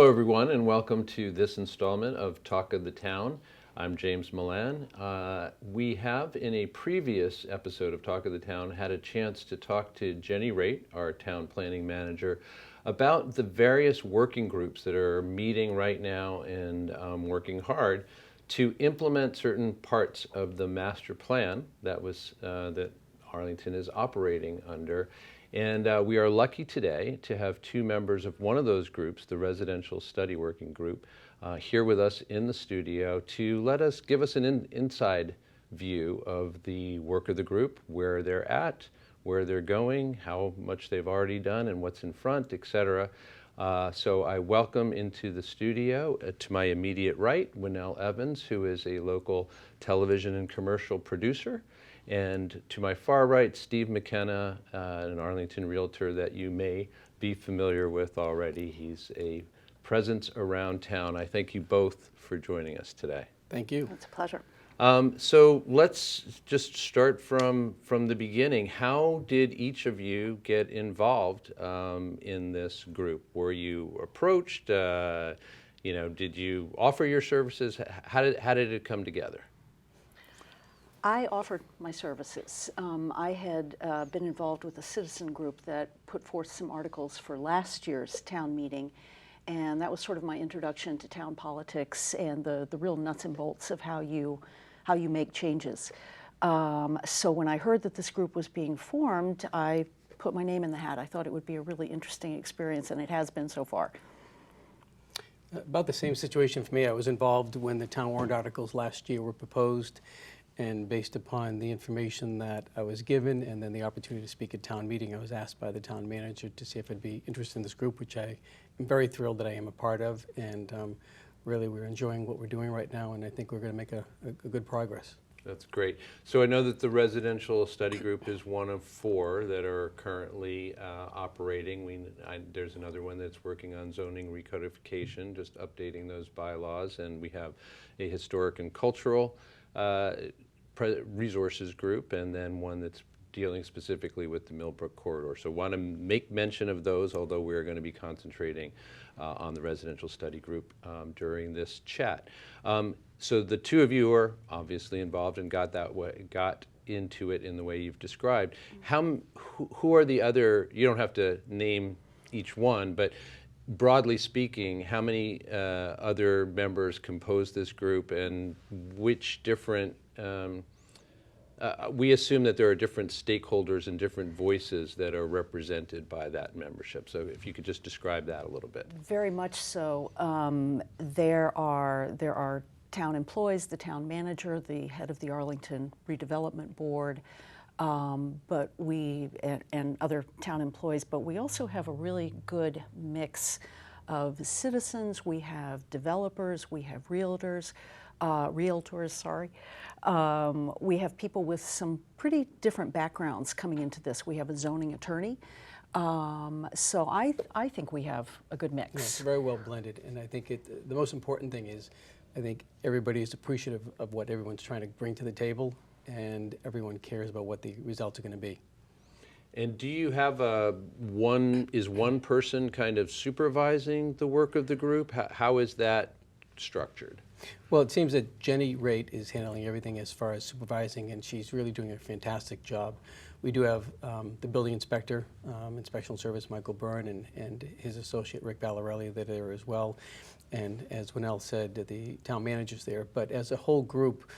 Hello, everyone, and welcome to this installment of Talk of the Town. I'm James Milan. We have, in a previous episode of Talk of the Town, had a chance to talk to Jenny Raitt, our town planning manager, about the various working groups that are meeting right now and working hard to implement certain parts of the master plan that Arlington is operating under. And we are lucky today to have two members of one of those groups, the Residential Study Working Group, here with us in the studio to give us an inside view of the work of the group, where they're at, where they're going, how much they've already done, and what's in front, etc. So I welcome into the studio, to my immediate right, Winnell Evans, who is a local television and commercial producer. And to my far right, Steve McKenna, an Arlington realtor that you may be familiar with already. He's a presence around town. I thank you both for joining us today. Thank you. It's a pleasure. So let's just start from the beginning. How did each of you get involved in this group? Were you approached? Did you offer your services? How did it come together? I offered my services. I had been involved with a citizen group that put forth some articles for last year's town meeting, and that was sort of my introduction to town politics and the real nuts and bolts of how you make changes. So when I heard that this group was being formed, I put my name in the hat. I thought it would be a really interesting experience, and it has been so far. About the same situation for me. I was involved when the town warrant articles last year were proposed, and based upon the information that I was given and then the opportunity to speak at town meeting, I was asked by the town manager to see if I'd be interested in this group, which I am very thrilled that I am a part of. And really, we're enjoying what we're doing right now, and I think we're going to make a good progress. That's great. So I know that the Residential Study Group is one of four that are currently operating. There's another one that's working on zoning recodification, just updating those bylaws, and we have a historic and cultural resources group, and then one that's dealing specifically with the Millbrook corridor. So want to make mention of those, although we're going to be concentrating on the Residential Study Group during this chat. So the two of you are obviously involved and got into it in the way you've described. Who are the other? You don't have to name each one, but broadly speaking, how many other members compose this group, and which different, we assume that there are different stakeholders and different voices that are represented by that membership. So if you could just describe that a little bit. Very much so. There are town employees, the town manager, the head of the Arlington Redevelopment Board, but and other town employees, but we also have a really good mix of citizens. We have developers, we have realtors, we have people with some pretty different backgrounds coming into this. We have a zoning attorney. So I think we have a good mix. Yeah, it's very well blended, and I think the most important thing is I think everybody is appreciative of what everyone's trying to bring to the table, and everyone cares about what the results are going to be. And do you have is one person kind of supervising the work of the group? How is that structured? Well, it seems that Jenny Raitt is handling everything as far as supervising, and she's really doing a fantastic job. We do have the building inspector, inspectional service, Michael Byrne, and his associate, Rick Valarelli, that are there as well. And as Winnell said, the town manager's there. But as a whole group,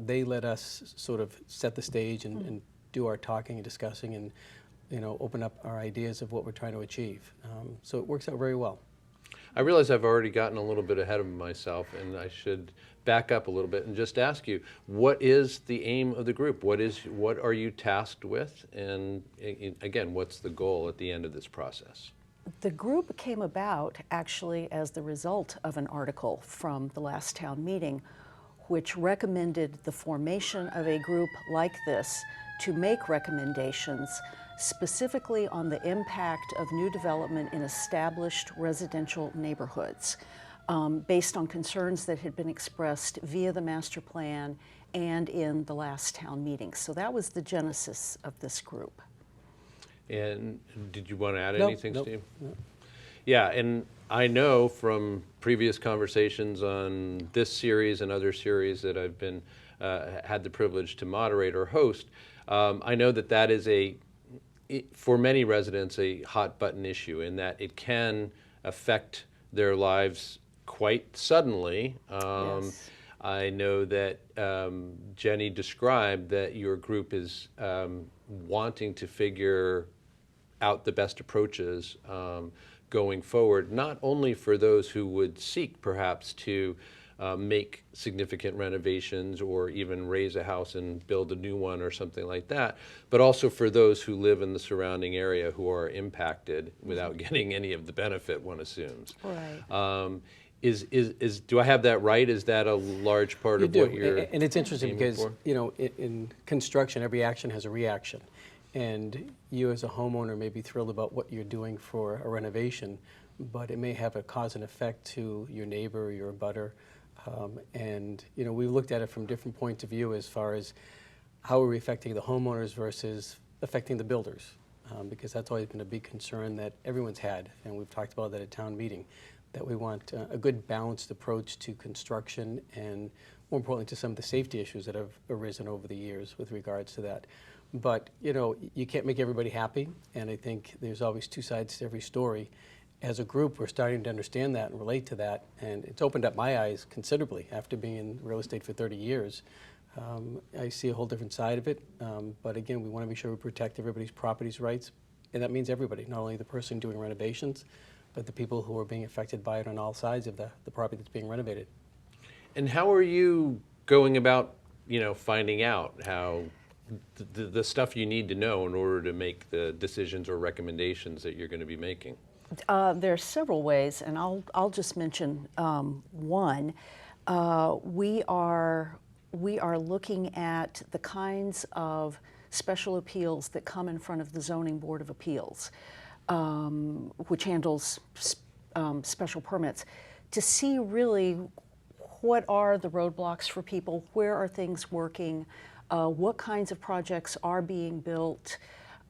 they let us sort of set the stage and do our talking and discussing, and open up our ideas of what we're trying to achieve. So it works out very well. I realize I've already gotten a little bit ahead of myself, and I should back up a little bit and just ask you, what is the aim of the group? What are you tasked with? And again, what's the goal at the end of this process? The group came about actually as the result of an article from the last town meeting, which recommended the formation of a group like this to make recommendations specifically on the impact of new development in established residential neighborhoods, based on concerns that had been expressed via the master plan and in the last town meeting. So that was the genesis of this group. And did you want to add Nope, anything, nope, Steve? Nope. Yeah, and I know from previous conversations on this series and other series that I've been had the privilege to moderate or host, I know that that is for many residents, a hot button issue in that it can affect their lives quite suddenly. Yes. I know that Jenny described that your group is wanting to figure out the best approaches going forward, not only for those who would seek perhaps to make significant renovations or even raise a house and build a new one or something like that, but also for those who live in the surrounding area who are impacted without getting any of the benefit, one assumes. Right. Do I have that right? Is that a large part You of do, what you're and it's interesting aiming because for? in construction, every action has a reaction, and you as a homeowner may be thrilled about what you're doing for a renovation, but it may have a cause and effect to your neighbor or your abutter, and we looked at it from different points of view as far as how are we affecting the homeowners versus affecting the builders, because that's always been a big concern that everyone's had, and we've talked about that at town meeting, that we want a good balanced approach to construction and, more importantly, to some of the safety issues that have arisen over the years with regards to that. But, you can't make everybody happy, and I think there's always two sides to every story. As a group, we're starting to understand that and relate to that, and it's opened up my eyes considerably after being in real estate for 30 years. I see a whole different side of it, but again, we want to make sure we protect everybody's property rights, and that means everybody, not only the person doing renovations, but the people who are being affected by it on all sides of the property that's being renovated. And how are you going about, finding out how the stuff you need to know in order to make the decisions or recommendations that you're going to be making? There are several ways, and I'll just mention one. We are looking at the kinds of special appeals that come in front of the Zoning Board of Appeals, which handles special permits, to see really what are the roadblocks for people, where are things working, what kinds of projects are being built,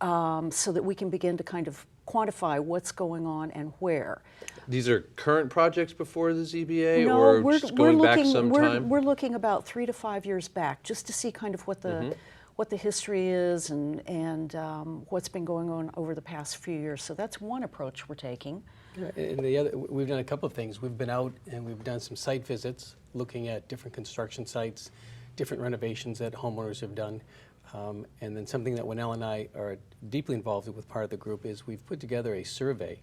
so that we can begin to kind of quantify what's going on and where. These are current projects before the ZBA, No, or we're, just we're going back looking, some we're, time? we're looking about 3 to 5 years back, just to see kind of what the history is and what's been going on over the past few years. So that's one approach we're taking. Yeah, and the other, we've done a couple of things. We've been out and we've done some site visits, looking at different construction sites, different renovations that homeowners have done. And then something that Winnell and I are deeply involved with part of the group is we've put together a survey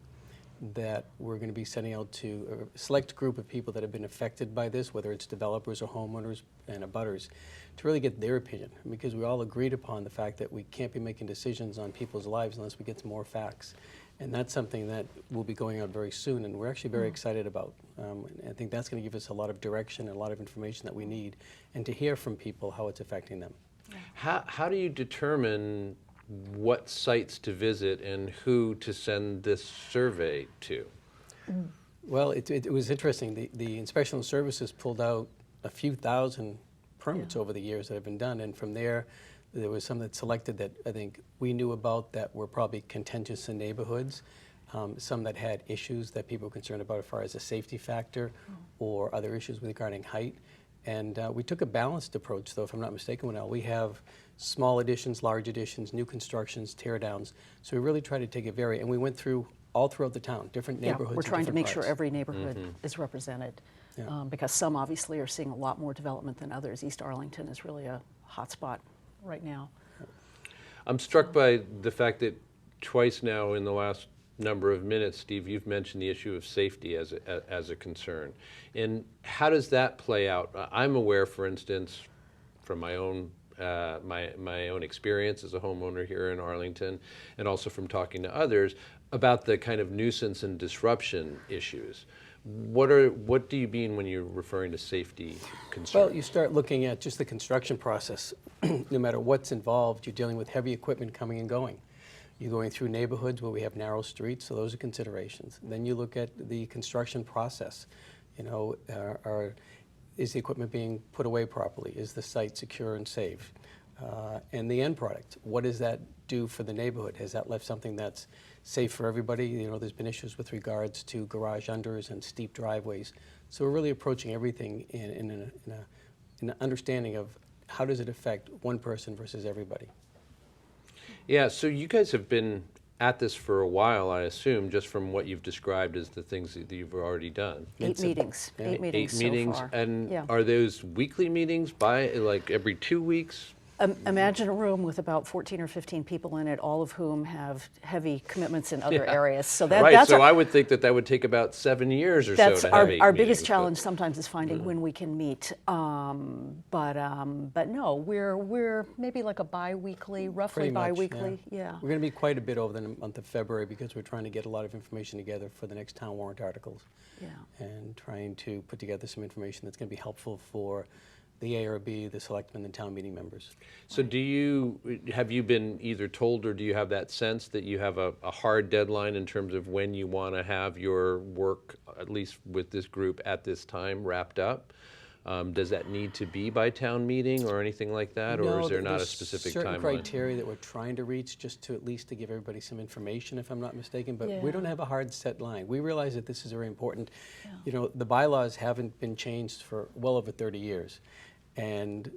that we're going to be sending out to a select group of people that have been affected by this, whether it's developers or homeowners and abutters, to really get their opinion, because we all agreed upon the fact that we can't be making decisions on people's lives unless we get some more facts. And that's something that will be going out very soon, and we're actually very excited about. I think that's going to give us a lot of direction and a lot of information that we need, and to hear from people how it's affecting them. How do you determine what sites to visit and who to send this survey to? Well, it was interesting. The Inspection Services pulled out a few thousand permits over the years that have been done, and from there was some that selected that I think we knew about that were probably contentious in neighborhoods, some that had issues that people were concerned about as far as a safety factor or other issues regarding height. And we took a balanced approach, though, if I'm not mistaken, Winnell. We have small additions, large additions, new constructions, tear downs. So we really tried to take it and we went through all throughout the town, different neighborhoods. Yeah, we're trying to make sure parts. every neighborhood is represented, because some obviously are seeing a lot more development than others. East Arlington is really a hot spot right now. I'm struck by the fact that twice now in the last number of minutes, Steve, you've mentioned the issue of safety as a concern. And how does that play out? I'm aware, for instance, from my own my own experience as a homeowner here in Arlington, and also from talking to others about the kind of nuisance and disruption issues. What do you mean when you're referring to safety concerns? Well, you start looking at just the construction process. No matter what's involved, you're dealing with heavy equipment coming and going. You're going through neighborhoods where we have narrow streets, so those are considerations. Then you look at the construction process. Is the equipment being put away properly? Is the site secure and safe? And the end product, what does that do for the neighborhood? Has that left something that's safe for everybody. You know, there's been issues with regards to garage unders and steep driveways. So we're really approaching everything in an understanding of how does it affect one person versus everybody. Yeah, so you guys have been at this for a while, I assume, just from what you've described as the things that you've already done. Eight meetings. yeah. 8 meetings so meetings, far. and Yeah. are those weekly meetings by like every 2 weeks? Imagine a room with about 14 or 15 people in it, all of whom have heavy commitments in other areas. So Right, that's so I would think that would take about 7 years or so that's to our, have 8 our meetings, biggest but- challenge sometimes is finding when we can meet. But no, we're maybe like a bi-weekly, roughly Pretty much, bi-weekly. Yeah. We're going to be quite a bit over the month of February because we're trying to get a lot of information together for the next town warrant articles. Yeah. And trying to put together some information that's going to be helpful for the ARB, the selectmen, and town meeting members. So have you been either told or do you have that sense that you have a hard deadline in terms of when you want to have your work, at least with this group at this time, wrapped up? Does that need to be by town meeting or anything like that, or is there not a there's specific certain timeline? criteria that we're trying to reach just to at least to give everybody some information, if I'm not mistaken, but we don't Yeah. have a hard set line. We realize that this is very important. Yeah. You know, the bylaws haven't been changed for well over 30 years. And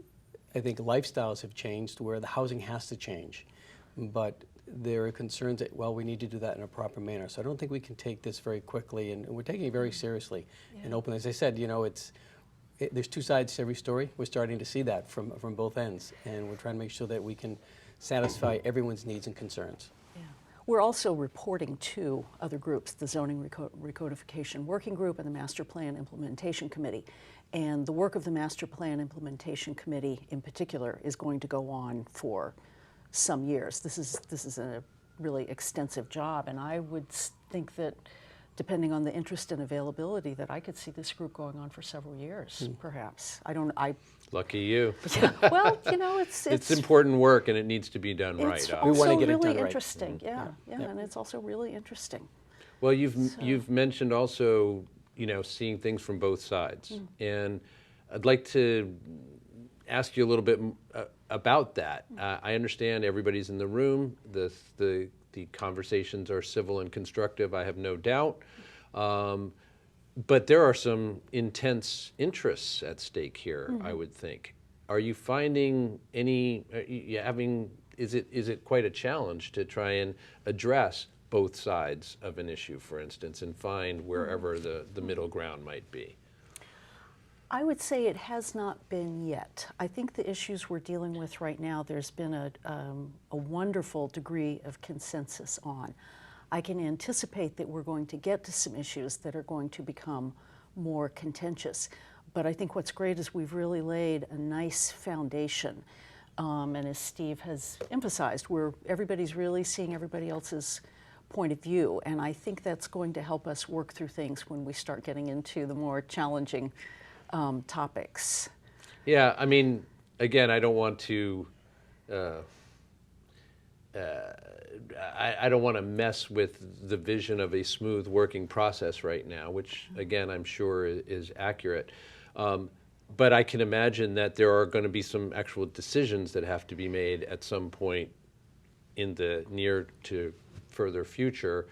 I think lifestyles have changed where the housing has to change. But there are concerns that, well, we need to do that in a proper manner. So I don't think we can take this very quickly, and we're taking it very seriously and openly. As I said, you know, there's two sides to every story. We're starting to see that from both ends, and we're trying to make sure that we can satisfy everyone's needs and concerns. Yeah. We're also reporting to other groups, the Zoning Recodification Working Group and the Master Plan Implementation Committee. And the work of the Master Plan Implementation Committee in particular is going to go on for some years. This is a really extensive job, and I would think that depending on the interest and availability, that I could see this group going on for several years, perhaps. Lucky you. Well, you know, It's important work and it needs to be done right. It's obviously. We wanna also get it really done right. interesting. Yeah, and it's also really interesting. Well, you've mentioned also, you know, seeing things from both sides, and I'd like to ask you a little bit about that. I understand everybody's in the room. The conversations are civil and constructive, I have no doubt. But there are some intense interests at stake here, I would think. Are you finding any? Is it quite a challenge to try and address both sides of an issue, for instance, and find wherever the middle ground might be? I would say it has not been yet. I think the issues we're dealing with right now, there's been a wonderful degree of consensus on. I can anticipate that we're going to get to some issues that are going to become more contentious. But I think what's great is we've really laid a nice foundation. And as Steve has emphasized, everybody's really seeing everybody else's point of view. And I think that's going to help us work through things when we start getting into the more challenging topics. Yeah, I mean, again, I don't want to. I don't want to mess with the vision of a smooth working process right now, which again I'm sure is accurate. But I can imagine that there are going to be some actual decisions that have to be made at some point in the near to further future,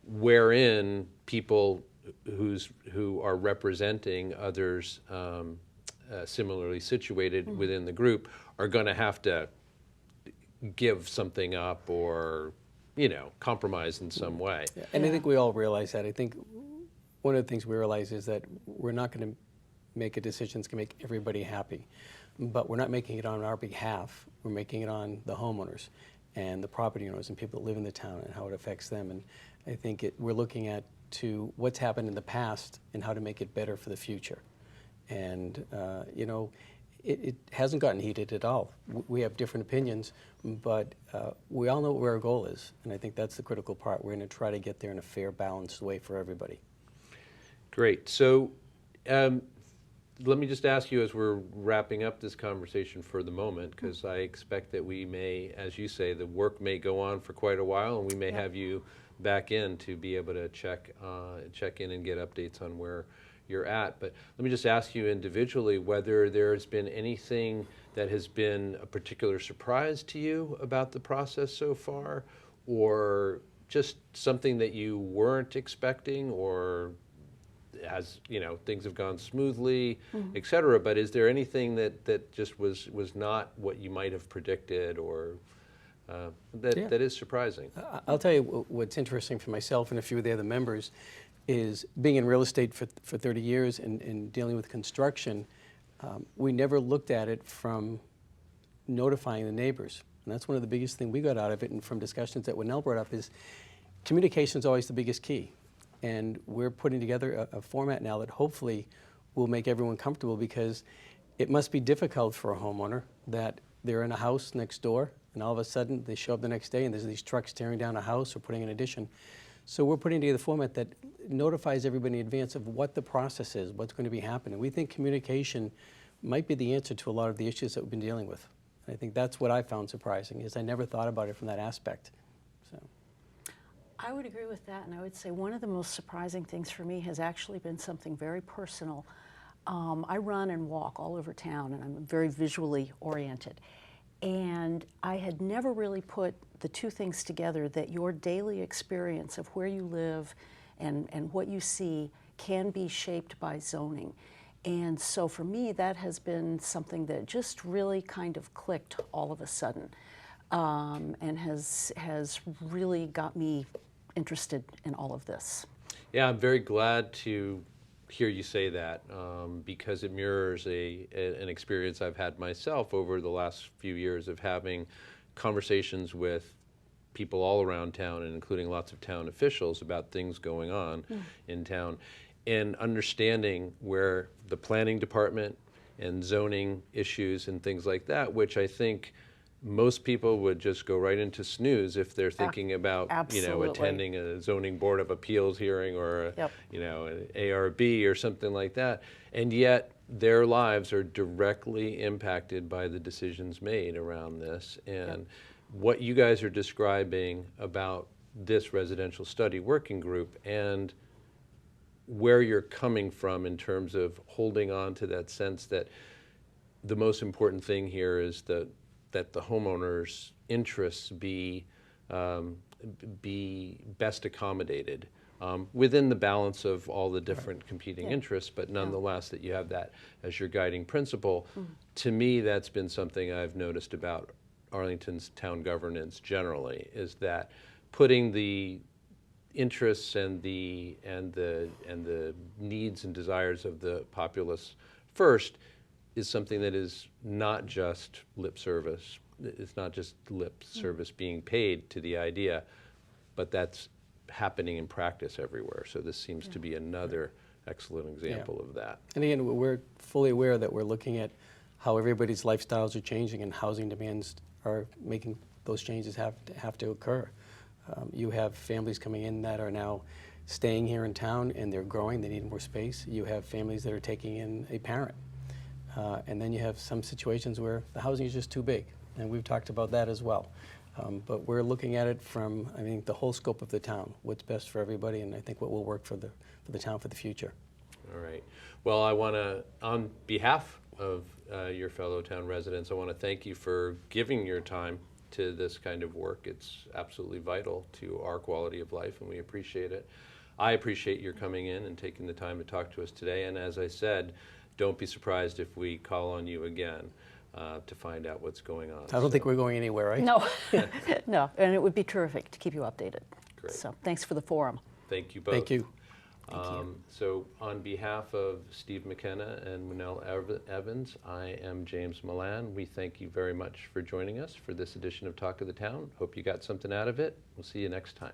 wherein people who are representing others similarly situated within the group are going to have to give something up or, you know, compromise in some way. Yeah. And I think we all realize that. I think one of the things we realize is that we're not going to make a decision that's going to make everybody happy. But we're not making it on our behalf. We're making it on the homeowners and the property owners and people that live in the town and how it affects them. And I think we're looking at to what's happened in the past and how to make it better for the future. And, you know, it hasn't gotten heated at all. We have different opinions, but we all know where our goal is. And I think that's the critical part. We're going to try to get there in a fair, balanced way for everybody. Great. So let me just ask you as we're wrapping up this conversation for the moment, because I expect that we may, as you say, the work may go on for quite a while, and we may have you back in to be able to check in and get updates on where you're at. But let me just ask you individually whether there's been anything that has been a particular surprise to you about the process so far, or just something that you weren't expecting, or as you know, things have gone smoothly, et cetera, but is there anything that just was not what you might have predicted, or that is surprising? I'll tell you what's interesting for myself and a few of the other members is being in real estate for 30 years and dealing with construction, we never looked at it from notifying the neighbors. And that's one of the biggest things we got out of it, and from discussions that Winnell brought up, is communication is always the biggest key. And we're putting together a format now that hopefully will make everyone comfortable, because it must be difficult for a homeowner that they're in a house next door and all of a sudden they show up the next day and there's these trucks tearing down a house or putting an addition. So we're putting together a format that notifies everybody in advance of what the process is, what's going to be happening. We think communication might be the answer to a lot of the issues that we've been dealing with. I think that's what I found surprising, is I never thought about it from that aspect. So. I would agree with that, and I would say one of the most surprising things for me has actually been something very personal. I run and walk all over town, and I'm very visually oriented. And I had never really put the two things together, that your daily experience of where you live and what you see can be shaped by zoning. And so for me, that has been something that just really kind of clicked all of a sudden, and has really got me interested in all of this. Yeah, I'm very glad to hear you say that, because it mirrors an experience I've had myself over the last few years of having conversations with people all around town, and including lots of town officials, about things going on in town, and understanding where the planning department and zoning issues and things like that, which I think most people would just go right into snooze if they're thinking about, attending a zoning board of appeals hearing, or an ARB or something like that. And yet their lives are directly impacted by the decisions made around this. And what you guys are describing about this residential study working group, and where you're coming from in terms of holding on to that sense that the most important thing here is that the homeowner's interests be best accommodated within the balance of all the different competing interests, but nonetheless that you have that as your guiding principle. To me, that's been something I've noticed about Arlington's town governance generally, is that putting the interests and the needs and desires of the populace first is something that is not just lip service. It's not just lip service being paid to the idea, but that's happening in practice everywhere. So this seems to be another excellent example of that. And again, we're fully aware that we're looking at how everybody's lifestyles are changing and housing demands are making those changes have to occur. You have families coming in that are now staying here in town and they're growing, they need more space. You have families that are taking in a parent. And then you have some situations where the housing is just too big, and we've talked about that as well. But we're looking at it from, I think, the whole scope of the town, what's best for everybody, and I think what will work for the town for the future. All right. Well, I want to, on behalf of your fellow town residents, I want to thank you for giving your time to this kind of work. It's absolutely vital to our quality of life, and we appreciate it. I appreciate your coming in and taking the time to talk to us today, and as I said, don't be surprised if we call on you again to find out what's going on. I don't think we're going anywhere, right? No, no, and it would be terrific to keep you updated. Great. So thanks for the forum. Thank you both. Thank you. So on behalf of Steve McKenna and Winnell Evans, I am James Milan. We thank you very much for joining us for this edition of Talk of the Town. Hope you got something out of it. We'll see you next time.